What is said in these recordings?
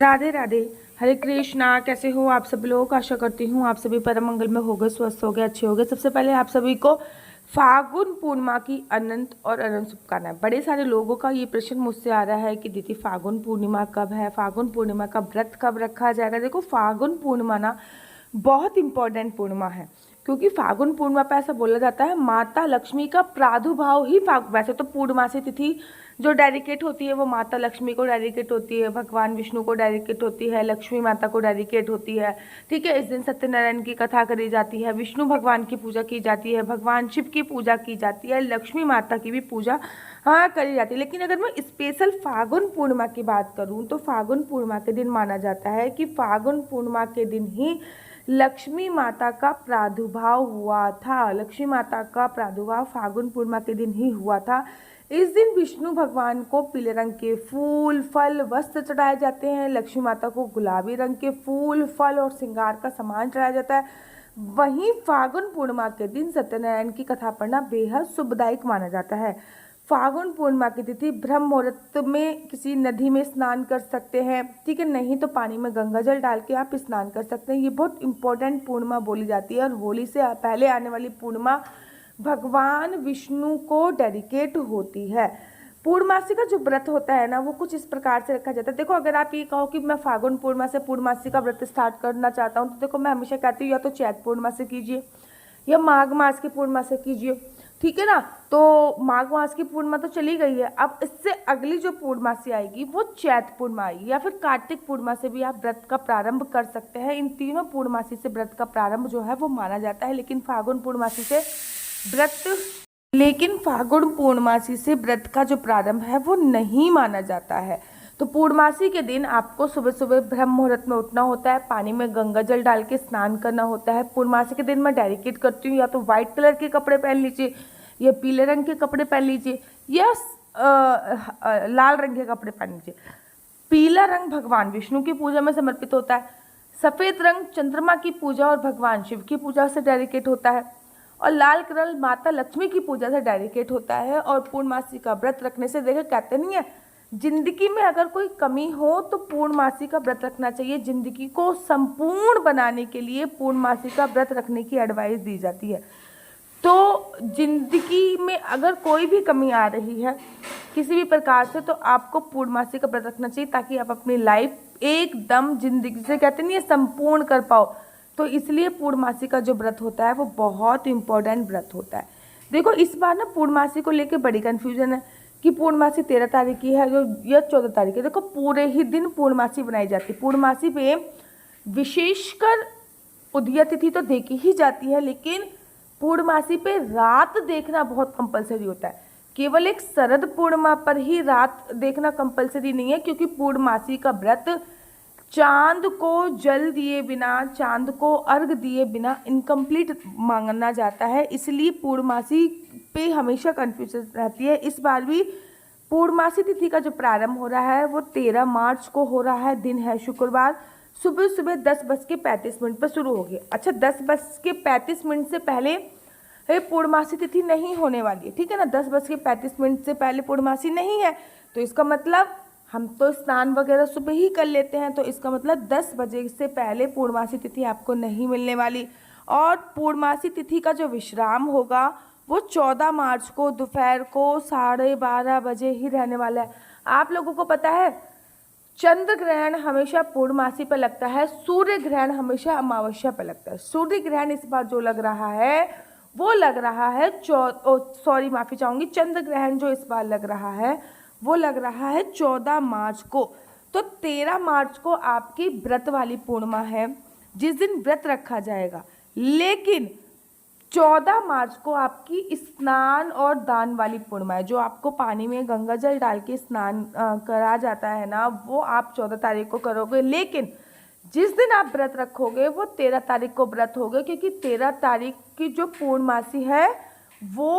राधे राधे। हरे कृष्णा। कैसे हो आप सभी लोग? आशा करती हूँ आप सभी परम मंगल में हो गए, स्वस्थ हो गए, अच्छे हो गए। सबसे पहले आप सभी को फागुन पूर्णिमा की अनंत और अनंत शुभकामनाएं। बड़े सारे लोगों का ये प्रश्न मुझसे आ रहा है कि दीदी फागुन पूर्णिमा कब है, फागुन पूर्णिमा का व्रत कब रखा जाएगा। देखो, फागुन पूर्णिमा ना बहुत इंपॉर्टेंट पूर्णिमा है, क्योंकि फागुन पूर्णिमा पे ऐसा बोला जाता है माता लक्ष्मी का प्रादुर्भाव ही वैसे तो पूर्णमासी तिथि जो डेडिकेट होती है वो माता लक्ष्मी को डेडिकेट होती है, भगवान विष्णु को डेडिकेट होती है, लक्ष्मी माता को डेडिकेट होती है। ठीक है, इस दिन सत्यनारायण की कथा करी जाती है, विष्णु भगवान की पूजा की जाती है, भगवान शिव की पूजा की जाती है, लक्ष्मी माता की भी पूजा करी जाती है। लेकिन अगर मैं स्पेशल फागुन पूर्णिमा की बात करूं तो फागुन पूर्णिमा के दिन माना जाता है कि फागुन पूर्णिमा के दिन ही लक्ष्मी माता का प्रादुर्भाव हुआ था। लक्ष्मी माता का प्रादुर्भाव फागुन पूर्णिमा के दिन ही हुआ था। इस दिन विष्णु भगवान को पीले रंग के फूल, फल, वस्त्र चढ़ाए जाते हैं। लक्ष्मी माता को गुलाबी रंग के फूल, फल और श्रृंगार का सामान चढ़ाया जाता है। वहीं फागुन पूर्णिमा के दिन सत्यनारायण की कथा पढ़ना बेहद शुभदायक माना जाता है। फागुन पूर्णिमा की तिथि ब्रह्म मुहूर्त में किसी नदी में स्नान कर सकते हैं। ठीक है, नहीं तो पानी में गंगा जल डाल के आप स्नान कर सकते हैं। ये बहुत इंपॉर्टेंट पूर्णिमा बोली जाती है और होली से पहले आने वाली पूर्णिमा भगवान विष्णु को डेडिकेट होती है। पूर्णमासी का जो व्रत होता है ना वो कुछ इस प्रकार से रखा जाता है। देखो, अगर आप ये कहो कि मैं फागुन पूर्णिमा से पूर्णमासी का व्रत स्टार्ट करना चाहता हूँ तो देखो, मैं हमेशा कहती हूँ या तो चैत पूर्णिमा से कीजिए या माघ मास की पूर्णिमा से कीजिए। ठीक है ना, तो माघ मास की पूर्णिमा तो चली गई है, अब इससे अगली जो पूर्णमासी आएगी वो चैत पूर्णिमा आएगी, या फिर कार्तिक पूर्णिमा से भी आप व्रत का प्रारंभ कर सकते हैं। इन तीनों पूर्णमासी से व्रत का प्रारंभ जो है वो माना जाता है, लेकिन फागुन पूर्णमासी से व्रत का जो प्रारंभ है वो नहीं माना जाता है। तो पूर्णमासी के दिन आपको सुबह सुबह ब्रह्म मुहूर्त में उठना होता है, पानी में गंगा जल डाल के स्नान करना होता है। पूर्णमासी के दिन मैं डेडिकेट करती हूँ या तो व्हाइट कलर के कपड़े पहन लीजिए, या पीले रंग के कपड़े पहन लीजिए, या लाल रंग के कपड़े पहन लीजिए। पीला रंग भगवान विष्णु की पूजा में समर्पित होता है, सफेद रंग चंद्रमा की पूजा और भगवान शिव की पूजा से डेडिकेट होता है, और लाल कलर माता लक्ष्मी की पूजा से डेडिकेट होता है। और पूर्णमासी का व्रत रखने से, देखो कहते नहीं है जिंदगी में अगर कोई कमी हो तो पूर्णमासी का व्रत रखना चाहिए। जिंदगी को संपूर्ण बनाने के लिए पूर्णमासी का व्रत रखने की एडवाइस दी जाती है। तो जिंदगी में अगर कोई भी कमी आ रही है किसी भी प्रकार से तो आपको पूर्णमासी का व्रत रखना चाहिए, ताकि आप अपनी लाइफ एकदम जिंदगी से, कहते नहीं है, संपूर्ण कर पाओ। तो इसलिए पूर्णमासी का जो व्रत होता है वो बहुत इंपॉर्टेंट व्रत होता है। देखो, इस बार ना पूर्णमासी को लेकर बड़ी कंफ्यूजन है कि पूर्णमासी 13 तारीख की है जो या 14 तारीख की। देखो, पूरे ही दिन पूर्णमासी बनाई जाती है। पूर्णमासी पे विशेषकर उदया तिथि तो देखी ही जाती है, लेकिन पूर्णमासी पे रात देखना बहुत कंपलसरी होता है। केवल एक शरद पूर्णिमा पर ही रात देखना कंपलसरी नहीं है, क्योंकि पूर्णमासी का व्रत चांद को जल दिए बिना, चांद को अर्घ दिए बिना इनकम्प्लीट माना जाता है। इसलिए पूर्णमासी पे हमेशा कंफ्यूजन रहती है। इस बार भी पूर्णमासी तिथि का जो प्रारंभ हो रहा है वो 13 मार्च को हो रहा है। दिन है शुक्रवार, सुबह सुबह 10:35 पर शुरू होगी। अच्छा, 10:35 से पहले पूर्णमासी तिथि नहीं होने वाली है। ठीक है ना, 10:35 से पहले पूर्णमासी नहीं है, तो इसका मतलब हम तो स्नान वगैरह सुबह ही कर लेते हैं, तो इसका मतलब 10 बजे से पहले पूर्णमासी तिथि आपको नहीं मिलने वाली। और पूर्णमासी तिथि का जो विश्राम होगा वो 14 मार्च को दोपहर को 12:30 बजे ही रहने वाला है। आप लोगों को पता है चंद्र ग्रहण हमेशा पूर्णमासी पर लगता है, सूर्य ग्रहण हमेशा अमावस्या पर लगता है। सूर्य ग्रहण इस बार जो लग रहा है वो लग रहा है माफी चाहूंगी, चंद्र ग्रहण जो इस बार लग रहा है वो लग रहा है 14 मार्च को। तो 13 मार्च को आपकी व्रत वाली पूर्णिमा है, जिस दिन व्रत रखा जाएगा। लेकिन 14 मार्च को आपकी स्नान और दान वाली पूर्णिमा है, जो आपको पानी में गंगा जल डाल के स्नान करा जाता है ना, वो आप 14 तारीख को करोगे। लेकिन जिस दिन आप व्रत रखोगे वो 13 तारीख को व्रत होगा, क्योंकि 13 तारीख की जो पूर्णमासी है वो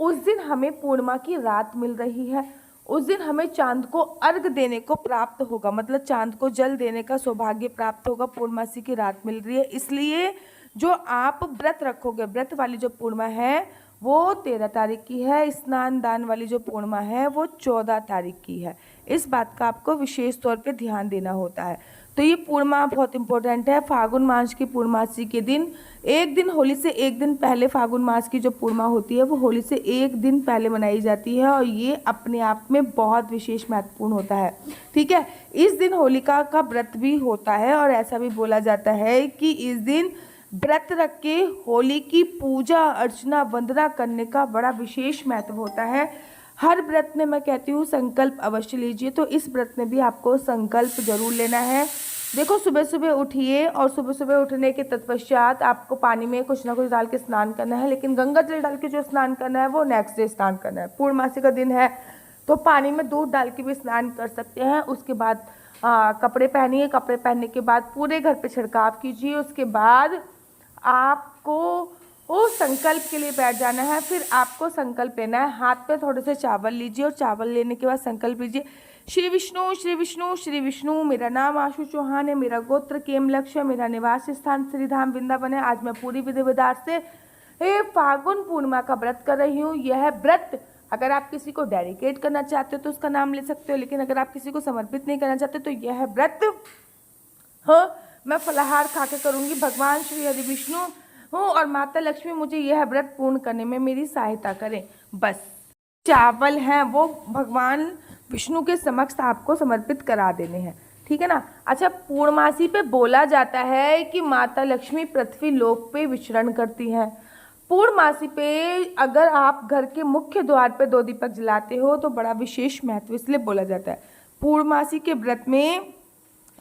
उस दिन हमें पूर्णिमा की रात मिल रही है। उस दिन हमें चांद को अर्घ देने को प्राप्त होगा, मतलब चांद को जल देने का सौभाग्य प्राप्त होगा। पूर्णमासी की रात मिल रही है, इसलिए जो आप व्रत रखोगे, व्रत वाली जो पूर्णिमा है वो 13 तारीख की है। स्नान दान वाली जो पूर्णिमा है वो 14 तारीख की है। इस बात का आपको विशेष तौर पे ध्यान देना होता है। तो ये पूर्णिमा बहुत इंपॉर्टेंट है। फागुन मास की पूर्णमासी के दिन एक दिन, होली से एक दिन पहले फागुन मास की जो पूर्णिमा होती है वो होली से एक दिन पहले मनाई जाती है और ये अपने आप में बहुत विशेष महत्वपूर्ण होता है। ठीक है, इस दिन होलिका का व्रत भी होता है और ऐसा भी बोला जाता है कि इस दिन व्रत रख के होली की पूजा अर्चना वंदना करने का बड़ा विशेष महत्व होता है। हर व्रत में मैं कहती हूँ संकल्प अवश्य लीजिए, तो इस व्रत में भी आपको संकल्प जरूर लेना है। देखो, सुबह सुबह उठिए और सुबह सुबह उठने के तत्पश्चात आपको पानी में कुछ ना कुछ डाल के स्नान करना है, लेकिन गंगा जल डाल के जो स्नान करना है वो नेक्स्ट डे स्नान करना है। पूर्णमासी का दिन है तो पानी में दूध डाल के भी स्नान कर सकते हैं। उसके बाद कपड़े पहनिए, कपड़े पहनने के बाद पूरे घर पे छिड़काव कीजिए। उसके बाद आपको वो संकल्प के लिए बैठ जाना है। फिर आपको संकल्प लेना है, हाथ में थोड़े से चावल लीजिए और चावल लेने के बाद संकल्प लीजिए, श्री विष्णु श्री विष्णु श्री विष्णु, मेरा नाम आशु चौहान है, मेरा गोत्र केम लक्ष्य, मेरा निवास स्थान श्रीधाम वृंदावन है। आज मैं पूरी विधि विधान से फागुन पूर्णिमा का व्रत कर रही हूँ। यह व्रत अगर आप किसी को डेडिकेट करना चाहते हो तो उसका नाम ले सकते हो, लेकिन अगर आप किसी को समर्पित नहीं करना चाहते तो यह व्रत मैं फलाहार खा के करूँगी। भगवान श्री हरि विष्णु और माता लक्ष्मी मुझे यह व्रत पूर्ण करने में मेरी सहायता करें। बस चावल हैं वो भगवान विष्णु के समक्ष आपको समर्पित करा देने हैं। ठीक है ना। अच्छा, पूर्णमासी पे बोला जाता है कि माता लक्ष्मी पृथ्वी लोक पे विचरण करती हैं। पूर्णमासी पे अगर आप घर के मुख्य द्वार पे 2 दीपक जलाते हो तो बड़ा विशेष महत्व इसलिए बोला जाता है। पूर्णमासी के व्रत में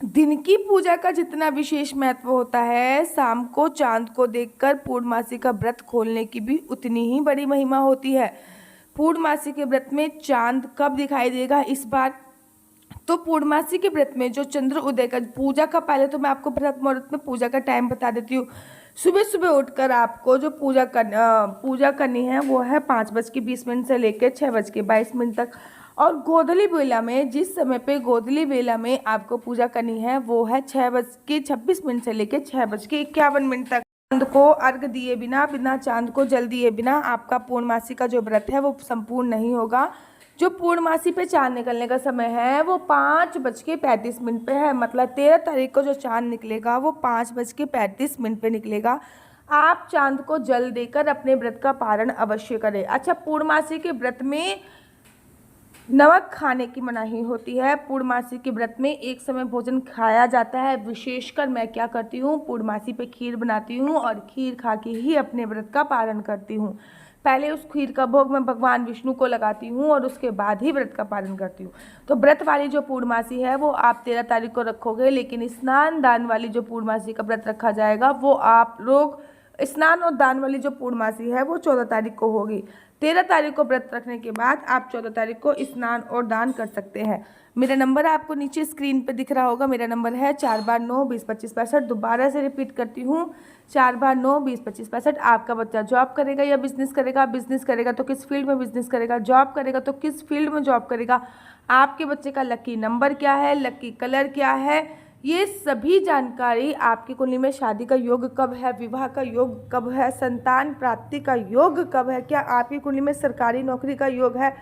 दिन की पूजा का जितना विशेष महत्व होता है, शाम को चांद को देखकर पूर्णमासी का व्रत खोलने की भी उतनी ही बड़ी महिमा होती है। पूर्णमासी के व्रत में चांद कब दिखाई देगा इस बार? तो पूर्णमासी के व्रत में जो चंद्र उदय का पूजा का, पहले तो मैं आपको व्रत मुहूर्त में पूजा का टाइम बता देती हूँ। सुबह सुबह उठकर आपको जो पूजा करनी है वो है 5:20 से लेकर 6:22 तक। और गोधूली बेला में, जिस समय पे गोधूली बेला में आपको पूजा करनी है वो है 6:26 से लेकर 6:51 तक। चांद को अर्घ दिए बिना, बिना चांद को जल दिए बिना आपका पूर्णमासी का जो व्रत है वो संपूर्ण नहीं होगा। जो पूर्णमासी पे चांद निकलने का समय है वो 5:35 पे है, मतलब 13 तारीख को जो चांद निकलेगा वो 5:35 पे निकलेगा। आप चांद को जल देकर अपने व्रत का पारण अवश्य करें। अच्छा, पूर्णमासी के व्रत में नमक खाने की मनाही होती है। पूर्णमासी के व्रत में एक समय भोजन खाया जाता है। विशेषकर मैं क्या करती हूँ, पूर्णमासी पे खीर बनाती हूँ और खीर खा के ही अपने व्रत का पारण करती हूँ। पहले उस खीर का भोग मैं भगवान विष्णु को लगाती हूँ और उसके बाद ही व्रत का पालन करती हूँ। तो व्रत वाली जो पूर्णमासी है वो आप 13 तारीख को रखोगे, लेकिन स्नान दान वाली जो पूर्णमासी का व्रत रखा जाएगा वो आप लोग, स्नान और दान वाली जो पूर्णमासी है वो 14 तारीख को होगी। 13 तारीख को व्रत रखने के बाद आप 14 तारीख को स्नान और दान कर सकते हैं। मेरा नंबर आपको नीचे स्क्रीन पे दिख रहा होगा। मेरा नंबर है 4 बार 9 20 25 65। दोबारा से रिपीट करती हूँ, 4 बार 9 20 25 65। आपका बच्चा जॉब करेगा या बिजनेस करेगा? बिजनेस करेगा तो किस फील्ड में बिजनेस करेगा? जॉब करेगा तो किस फील्ड में जॉब करेगा? आपके बच्चे का लकी नंबर क्या है? लकी कलर क्या है? ये सभी जानकारी, आपकी कुंडली में शादी का योग कब है, विवाह का योग कब है, संतान प्राप्ति का योग कब है, क्या आपकी कुंडली में सरकारी नौकरी का योग है,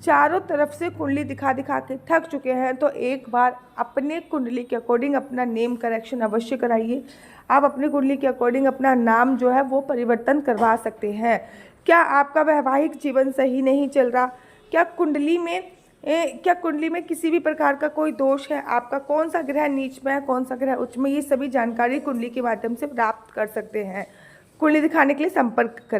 चारों तरफ से कुंडली दिखा दिखा के थक चुके हैं तो एक बार अपने कुंडली के अकॉर्डिंग अपना नेम करेक्शन अवश्य कराइए। आप अपनी कुंडली के अकॉर्डिंग अपना नाम जो है वो परिवर्तन करवा सकते हैं। क्या आपका वैवाहिक जीवन सही नहीं चल रहा? क्या कुंडली में किसी भी प्रकार का कोई दोष है? आपका कौन सा ग्रह नीच में है, कौन सा ग्रह उच्च में? ये सभी जानकारी कुंडली के माध्यम से प्राप्त कर सकते हैं। कुंडली दिखाने के लिए संपर्क करें।